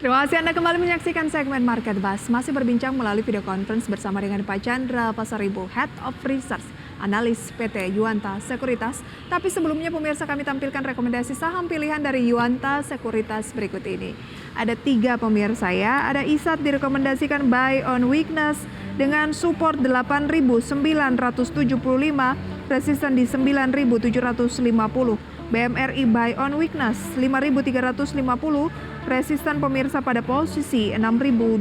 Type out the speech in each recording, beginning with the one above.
Terima kasih Anda kembali menyaksikan segmen Market Buzz. Masih berbincang melalui video conference bersama dengan Pak Chandra Pasaribu, Head of Research, Analis PT Yuanta Sekuritas. Tapi sebelumnya pemirsa, kami tampilkan rekomendasi saham pilihan dari Yuanta Sekuritas berikut ini. Ada 3 pemirsa ya. Ada ISAT direkomendasikan buy on weakness dengan support 8.975, resisten di 9.750. BMRI buy on weakness 5.350, resisten pemirsa pada posisi 6.200.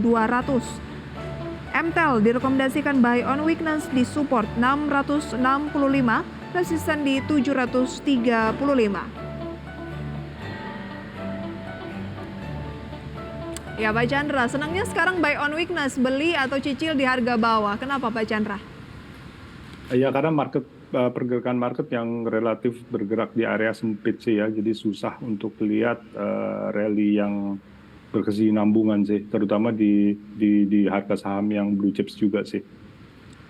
MTEL direkomendasikan buy on weakness di support 665, resisten di 735. Ya Pak Chandra, senangnya sekarang buy on weakness, beli atau cicil di harga bawah. Kenapa Pak Chandra? Ya karena pergerakan market yang relatif bergerak di area sempit sih ya, jadi susah untuk lihat rally yang berkesinambungan sih, terutama di harga saham yang blue chips juga sih.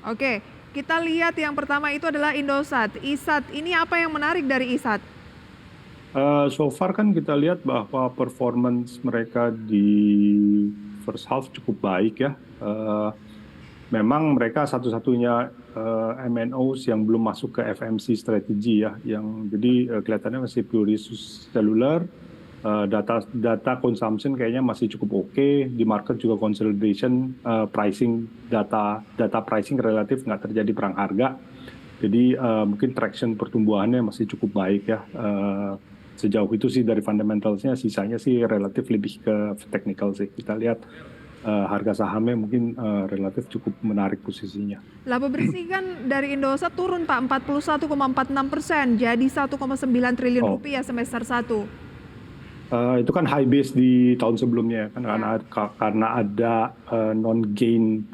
Oke, kita lihat yang pertama itu adalah Indosat. ISAT, ini apa yang menarik dari ISAT? So far kan kita lihat bahwa performance mereka di first half cukup baik ya. Memang mereka satu-satunya MNOs yang belum masuk ke FMC strategi ya, yang jadi kelihatannya masih purely seluler. Data consumption kayaknya masih cukup oke. Di market juga consolidation, pricing data pricing relatif nggak terjadi perang harga. Jadi mungkin traction pertumbuhannya masih cukup baik ya. Sejauh itu sih dari fundamentalsnya, sisanya sih relatif lebih ke technical sih. Kita lihat harga sahamnya mungkin relatif cukup menarik posisinya. Laba bersih kan dari Indosat turun Pak, 41,46%, jadi 1,9 triliun rupiah semester 1. Itu kan high base di tahun sebelumnya kan, karena ada non-gain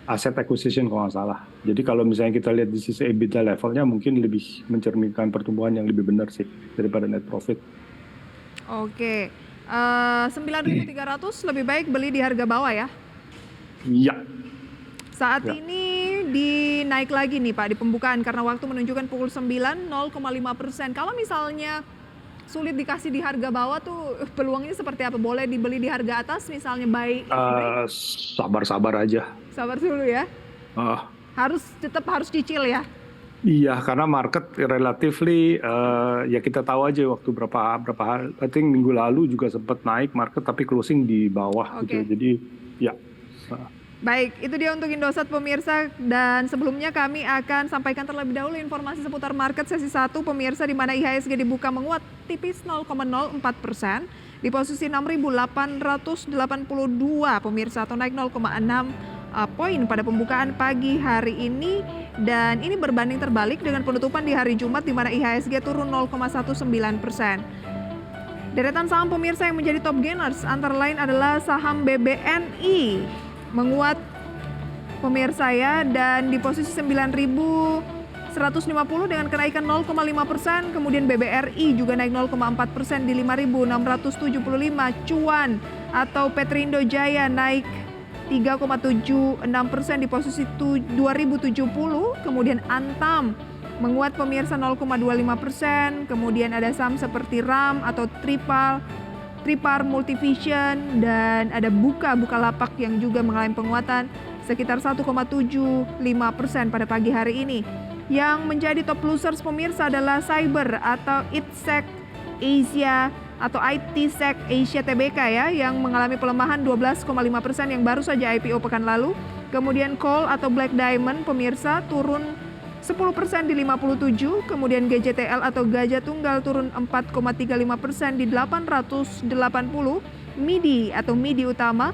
asset acquisition kalau nggak salah. Jadi kalau misalnya kita lihat di sisi EBITDA levelnya mungkin lebih mencerminkan pertumbuhan yang lebih benar sih daripada net profit. Oke. 9.300 lebih baik beli di harga bawah ya? Iya. Saat ini dinaik lagi nih Pak di pembukaan karena waktu menunjukkan pukul 9, 0,5%. Kalau misalnya sulit dikasih di harga bawah tuh peluangnya seperti apa? Boleh dibeli di harga atas misalnya buy? Sabar-sabar aja. Sabar dulu ya? Tetap harus cicil ya? Iya, karena market relatively ya kita tahu aja waktu berapa hari, I think minggu lalu juga sempat naik market tapi closing di bawah gitu. Jadi ya. Baik, itu dia untuk Indosat pemirsa, dan sebelumnya kami akan sampaikan terlebih dahulu informasi seputar market sesi 1 pemirsa, di mana IHSG dibuka menguat tipis 0,04% di posisi 6.882 pemirsa, atau naik 0,6 poin pada pembukaan pagi hari ini, dan ini berbanding terbalik dengan penutupan di hari Jumat di mana IHSG turun 0,19%. Deretan saham pemirsa yang menjadi top gainers antara lain adalah saham BBNI menguat pemirsa ya, dan di posisi 9.150 dengan kenaikan 0,5%. Kemudian BBRI juga naik 0,4% di 5.675. Cuan atau Petrindo Jaya naik 3,76% di posisi 2070. Kemudian Antam menguat pemirsa 0,25%. Kemudian ada saham seperti RAM atau Tripar Multivision, dan ada Bukalapak yang juga mengalami penguatan sekitar 1,75% pada pagi hari ini. Yang menjadi top losers pemirsa adalah Cyber atau ITSEC Asia atau ITSEC Asia Tbk ya, yang mengalami pelemahan 12,5% yang baru saja IPO pekan lalu. Kemudian Coal atau Black Diamond pemirsa turun 10% di 57, kemudian GJTL atau Gajah Tunggal turun 4,35% di 880, MIDI atau MIDI Utama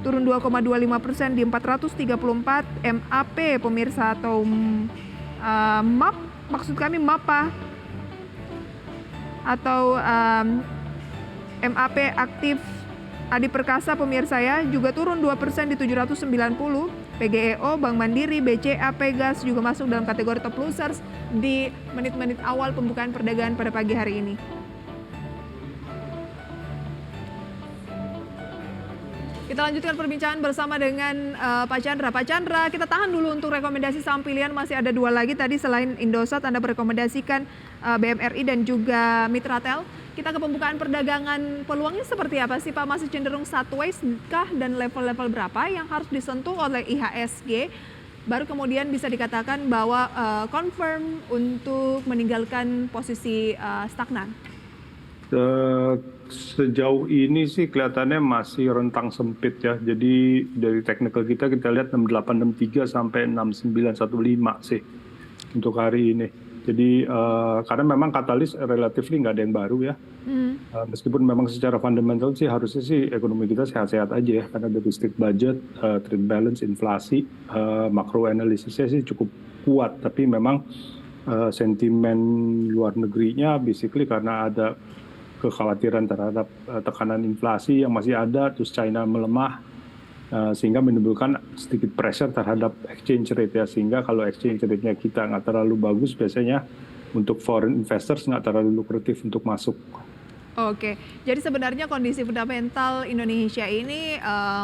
turun 2,25% di 434, MAP pemirsa atau MAP, maksud kami MAPA atau MAP Aktif Adi Perkasa pemirsa ya, juga turun 2% di 790. PGEO, Bank Mandiri, BCA, Pegas juga masuk dalam kategori top losers di menit-menit awal pembukaan perdagangan pada pagi hari ini. Kita lanjutkan perbincangan bersama dengan Pak Chandra. Pak Chandra, kita tahan dulu untuk rekomendasi saham pilihan, masih ada 2 lagi tadi selain Indosat Anda merekomendasikan BMRI dan juga Mitratel. kita ke pembukaan perdagangan, peluangnya seperti apa sih Pak? Masih cenderung sideways kah, dan level-level berapa yang harus disentuh oleh IHSG baru kemudian bisa dikatakan bahwa confirm untuk meninggalkan posisi stagnan? Sejauh ini sih kelihatannya masih rentang sempit ya. Jadi dari technical kita lihat 6863 sampai 6915 sih untuk hari ini. Jadi karena memang katalis relatif nggak ada yang baru ya. Meskipun memang secara fundamental sih harusnya sih ekonomi kita sehat-sehat aja ya, karena dari state budget, trade balance, inflasi, makro analisisnya sih cukup kuat. Tapi memang sentimen luar negerinya basically karena ada kekhawatiran terhadap tekanan inflasi yang masih ada, terus China melemah, sehingga menimbulkan sedikit pressure terhadap exchange rate ya, sehingga kalau exchange rate-nya kita nggak terlalu bagus, biasanya untuk foreign investors nggak terlalu lukratif untuk masuk. Oke, jadi sebenarnya kondisi fundamental Indonesia ini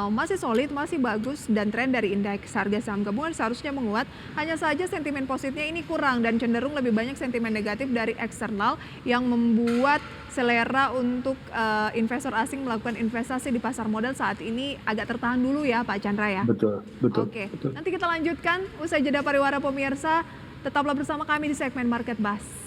masih solid, masih bagus, dan tren dari indeks harga saham gabungan seharusnya menguat. Hanya saja sentimen positifnya ini kurang dan cenderung lebih banyak sentimen negatif dari eksternal yang membuat selera untuk investor asing melakukan investasi di pasar modal saat ini agak tertahan dulu ya Pak Chandra ya? Betul. Oke, nanti kita lanjutkan usai jeda pariwara pemirsa. Tetaplah bersama kami di segmen Market Buzz.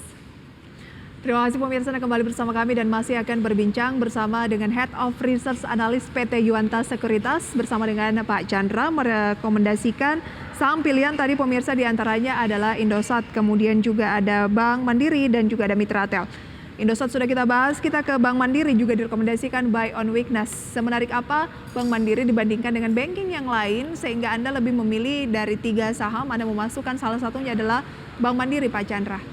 Terima kasih pemirsa yang kembali bersama kami dan masih akan berbincang bersama dengan Head of Research Analyst PT Yuanta Sekuritas bersama dengan Pak Chandra, merekomendasikan saham pilihan tadi pemirsa diantaranya adalah Indosat, kemudian juga ada Bank Mandiri dan juga ada Mitratel. Indosat sudah kita bahas, kita ke Bank Mandiri juga direkomendasikan buy on weakness. Semenarik apa Bank Mandiri dibandingkan dengan banking yang lain sehingga Anda lebih memilih dari 3 saham, Anda memasukkan salah satunya adalah Bank Mandiri Pak Chandra?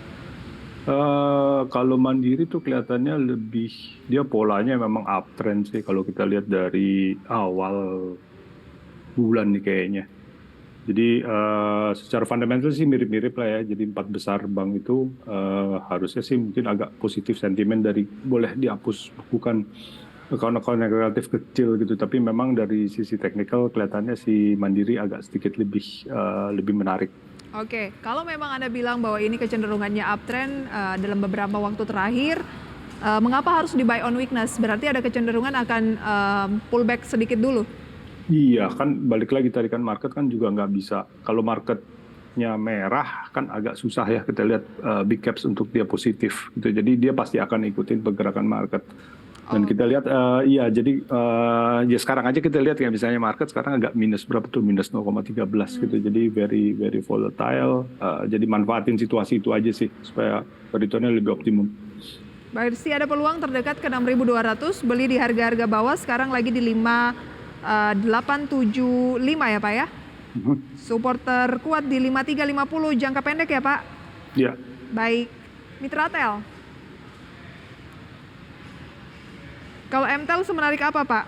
Kalau Mandiri tuh kelihatannya lebih, dia polanya memang uptrend sih kalau kita lihat dari awal bulan nih kayaknya. Jadi secara fundamental sih mirip-mirip lah ya. Jadi 4 besar bank itu harusnya sih mungkin agak positif sentimen dari boleh dihapus, bukan account-account yang relatif kecil gitu. Tapi memang dari sisi teknikal kelihatannya si Mandiri agak sedikit lebih menarik. Oke, kalau memang Anda bilang bahwa ini kecenderungannya uptrend dalam beberapa waktu terakhir, mengapa harus di buy on weakness? Berarti ada kecenderungan akan pullback sedikit dulu? Iya, kan balik lagi tadi kan market kan juga nggak bisa. Kalau marketnya merah kan agak susah ya kita lihat big caps untuk dia positif gitu. Jadi dia pasti akan ikutin pergerakan market. Dan kita lihat, iya jadi ya sekarang aja kita lihat kayak misalnya market sekarang agak minus berapa tuh, minus 0,13 gitu. Jadi very volatile. Jadi manfaatin situasi itu aja sih supaya returnnya lebih optimum. Baik, sih ada peluang terdekat ke 6.200, beli di harga-harga bawah, sekarang lagi di 5.875 ya Pak ya? Support terkuat di 5.350 jangka pendek ya Pak? Iya. Baik, Mitratel. Kalau MTEL semenarik apa Pak?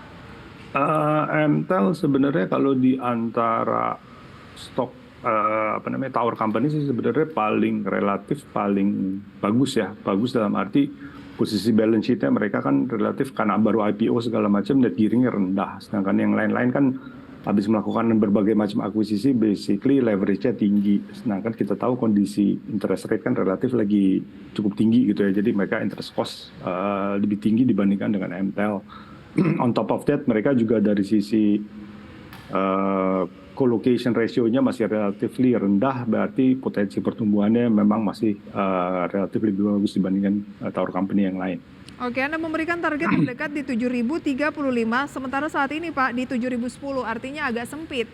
MTEL sebenarnya kalau di antara stok tower company sih sebenarnya relatif paling bagus ya. Bagus dalam arti posisi balance sheet-nya mereka kan relatif karena baru IPO segala macam, net gearing-nya rendah. Sedangkan yang lain-lain kan habis melakukan berbagai macam akuisisi, basically leverage-nya tinggi. Sedangkan kita tahu kondisi interest rate kan relatif lagi cukup tinggi gitu ya. Jadi mereka interest cost lebih tinggi dibandingkan dengan MTEL. On top of that, mereka juga dari sisi co-location ratio-nya masih relatif rendah, berarti potensi pertumbuhannya memang masih relatif lebih bagus dibandingkan tower company yang lain. Oke, Anda memberikan target terdekat di 7.035, sementara saat ini Pak di 7.010, artinya agak sempit.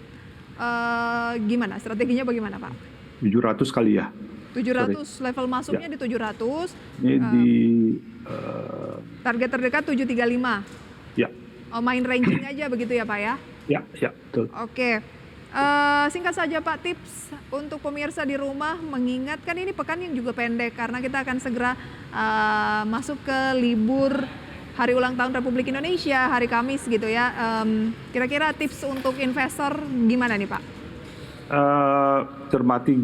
Gimana? Strateginya bagaimana Pak? 700 kali ya. 700, level masuknya ya. Di 700. Ini target terdekat 735. Ya. Main ranging aja begitu ya Pak ya? Ya, betul. Oke. Singkat saja Pak, tips untuk pemirsa di rumah, mengingatkan ini pekan yang juga pendek karena kita akan segera masuk ke libur hari ulang tahun Republik Indonesia, hari Kamis gitu ya. Kira-kira tips untuk investor gimana nih Pak? Cermati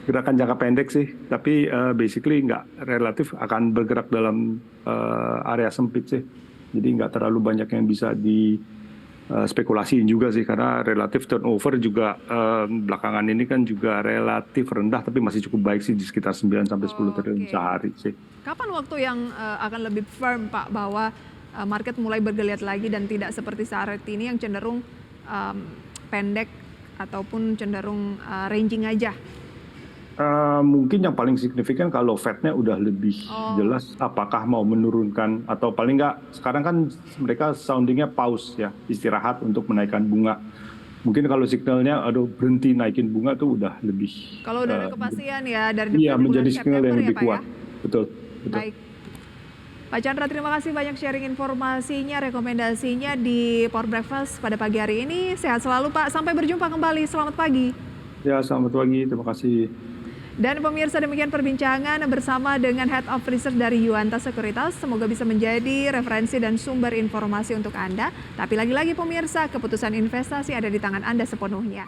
gerakan jangka pendek sih, tapi basically nggak relatif akan bergerak dalam area sempit sih. Jadi nggak terlalu banyak yang bisa spekulasi juga sih, karena relatif turnover juga belakangan ini kan juga relatif rendah, tapi masih cukup baik sih di sekitar 9 sampai 10 triliun Oke. sehari sih. Kapan waktu yang akan lebih firm Pak bahwa market mulai bergeliat lagi dan tidak seperti saat ini yang cenderung pendek ataupun cenderung ranging aja? Mungkin yang paling signifikan kalau Fed-nya udah lebih jelas apakah mau menurunkan, atau paling nggak sekarang kan mereka soundingnya pause ya, istirahat untuk menaikkan bunga. Mungkin kalau signalnya aduh berhenti naikin bunga tuh udah lebih Kalau udah ada kepastian ya dari iya, bulan menjadi signal September yang ya lebih Pak kuat. ya? Betul, betul. Baik. Pak Chandra, terima kasih banyak sharing informasinya, rekomendasinya di Power Breakfast pada pagi hari ini. Sehat selalu Pak, sampai berjumpa kembali. Selamat pagi. Ya, selamat pagi, terima kasih. Dan pemirsa, demikian perbincangan bersama dengan Head of Research dari Yuanta Sekuritas. Semoga bisa menjadi referensi dan sumber informasi untuk Anda. Tapi lagi-lagi pemirsa, keputusan investasi ada di tangan Anda sepenuhnya.